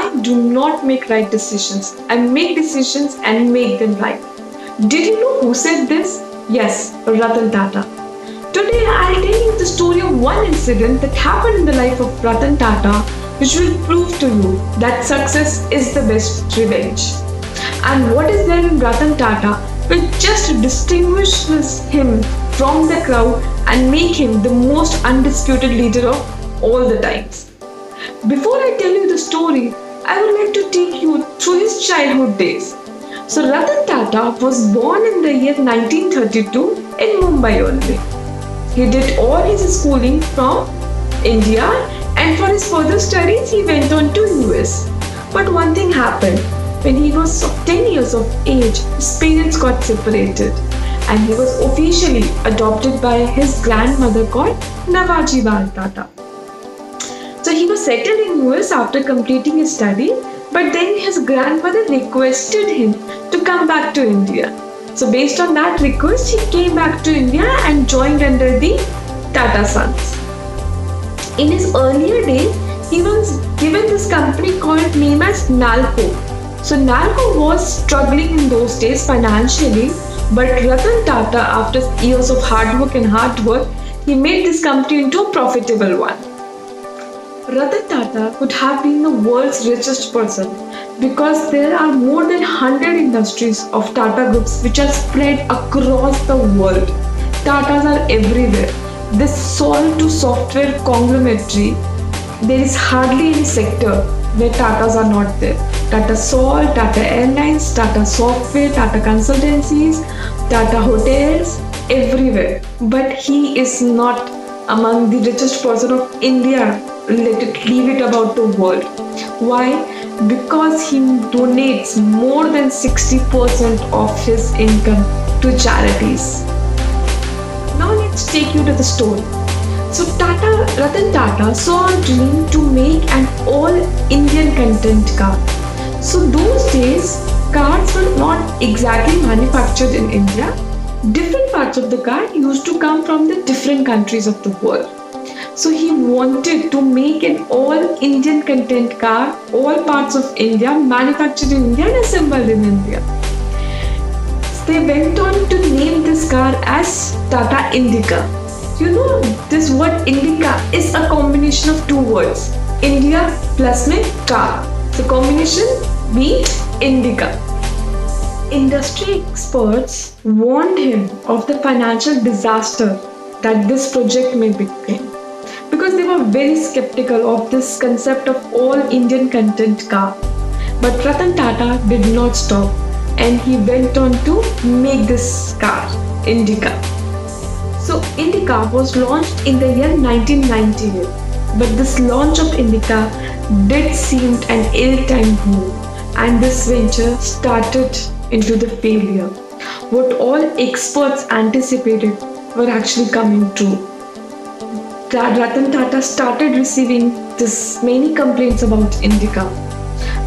I do not make right decisions. I make decisions and make them right. Did you know who said this? Yes, Ratan Tata. Today I'll tell you the story of one incident that happened in the life of Ratan Tata which will prove to you that success is the best revenge. And what is there in Ratan Tata which just distinguishes him from the crowd and make him the most undisputed leader of all the times. Before I tell you the story, I would like to take you through his childhood days. So Ratan Tata was born in the year 1932 in Mumbai only. He did all his schooling from India and for his further studies he went on to US. But one thing happened. When he was 10 years of age, his parents got separated and he was officially adopted by his grandmother called Navaji Bal Tata. So he was settled in US after completing his study, but then his grandmother requested him to come back to India. So based on that request, he came back to India and joined under the Tata Sons. In his earlier days, he was given this company called name as Nalco. So Nalco was struggling in those days financially, but Ratan Tata, after years of hard work, he made this company into a profitable one. Ratan Tata could have been the world's richest person because there are more than 100 industries of Tata groups which are spread across the world. Tatas are everywhere. This salt to software conglomerate, there is hardly any sector where Tatas are not there. Tata Salt, Tata Airlines, Tata Software, Tata Consultancies, Tata Hotels, everywhere. But he is not among the richest person of India. Leave it about the world. Why? Because he donates more than 60% of his income to charities. Now let's take you to the story. So Ratan Tata saw a dream to make an all-Indian content car. So those days, cars were not exactly manufactured in India. Different parts of the car used to come from the different countries of the world. So he wanted to make an all-Indian content car, all parts of India, manufactured in India and assembled in India. They went on to name this car as Tata Indica. You know, this word Indica is a combination of two words, India plus में car. So combination means Indica. Industry experts warned him of the financial disaster that this project may become because they were very skeptical of this concept of all Indian content car. But Ratan Tata did not stop and he went on to make this car, Indica. So Indica was launched in the year 1998, but this launch of Indica did seem an ill-timed move and this venture started into the failure. What all experts anticipated were actually coming true. Ratan Tata started receiving this many complaints about Indica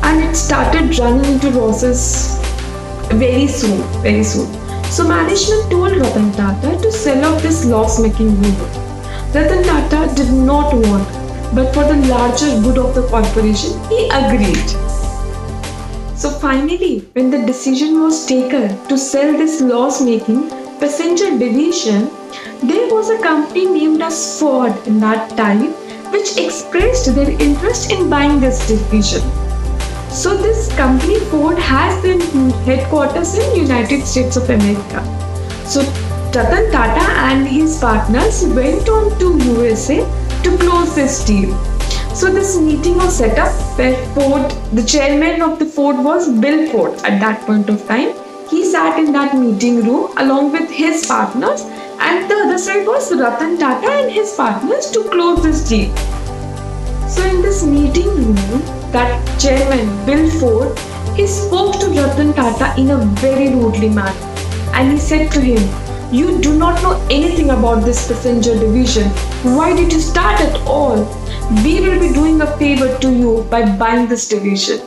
and it started running into losses very soon. So management told Ratan Tata to sell off this loss-making unit. Ratan Tata did not want, but for the larger good of the corporation, he agreed. So finally, when the decision was taken to sell this loss-making passenger division, there was a company named as Ford in that time which expressed their interest in buying this division. So this company Ford has their headquarters in United States of America. So Ratan Tata and his partners went on to USA to close this deal. So this meeting was set up where Ford, the chairman of the Ford was Bill Ford at that point of time. He sat in that meeting room along with his partners and the other side was Ratan Tata and his partners to close this deal. So in this meeting room, that chairman, Bill Ford, he spoke to Ratan Tata in a very rudely manner and he said to him, "You do not know anything about this passenger division. Why did you start at all? We will be doing a favor to you by buying this division."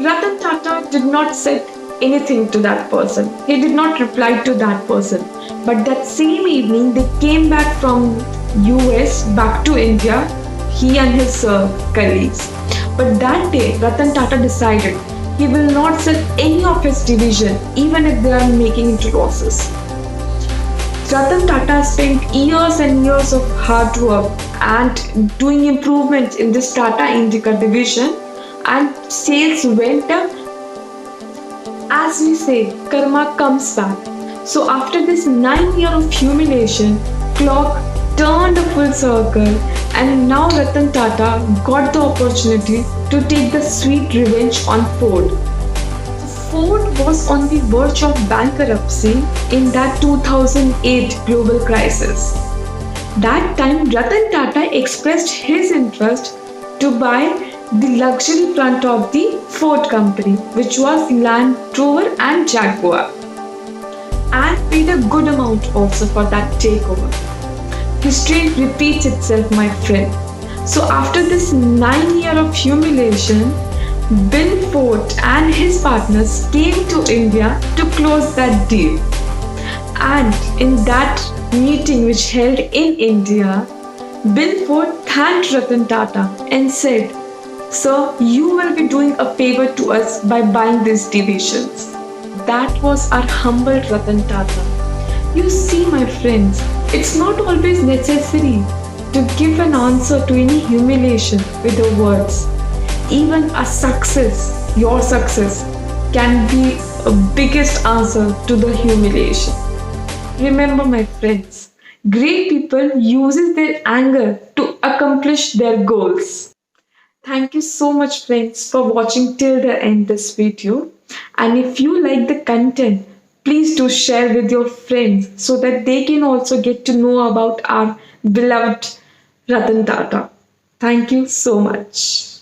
Ratan Tata did not say anything to that person. He did not reply to that person. But that same evening, they came back from US back to India, he and his colleagues. But that day, Ratan Tata decided he will not sell any of his division even if they are making into losses. Ratan Tata spent years and years of hard work and doing improvements in this Tata Indica division, and sales went up. As we say, karma comes back. So after this 9 years of humiliation, clock turned a full circle, and now Ratan Tata got the opportunity to take the sweet revenge on Ford. Ford was on the verge of bankruptcy in that 2008 global crisis. That time, Ratan Tata expressed his interest to buy the luxury front of the Ford company, which was Land Rover and Jaguar, and paid a good amount also for that takeover. History repeats itself, my friend. So, after this 9 years of humiliation, Bill Ford and his partners came to India to close that deal. And in that meeting which held in India, Bill Ford thanked Ratan Tata and said, "Sir, you will be doing a favor to us by buying these divisions." That was our humble Ratan Tata. You see, my friends, it's not always necessary to give an answer to any humiliation with the words. Even a success, your success, can be a biggest answer to the humiliation. Remember, my friends, great people uses their anger to accomplish their goals. Thank you so much, friends, for watching till the end this video. And if you like the content, please do share with your friends so that they can also get to know about our beloved Ratan Tata. Thank you so much.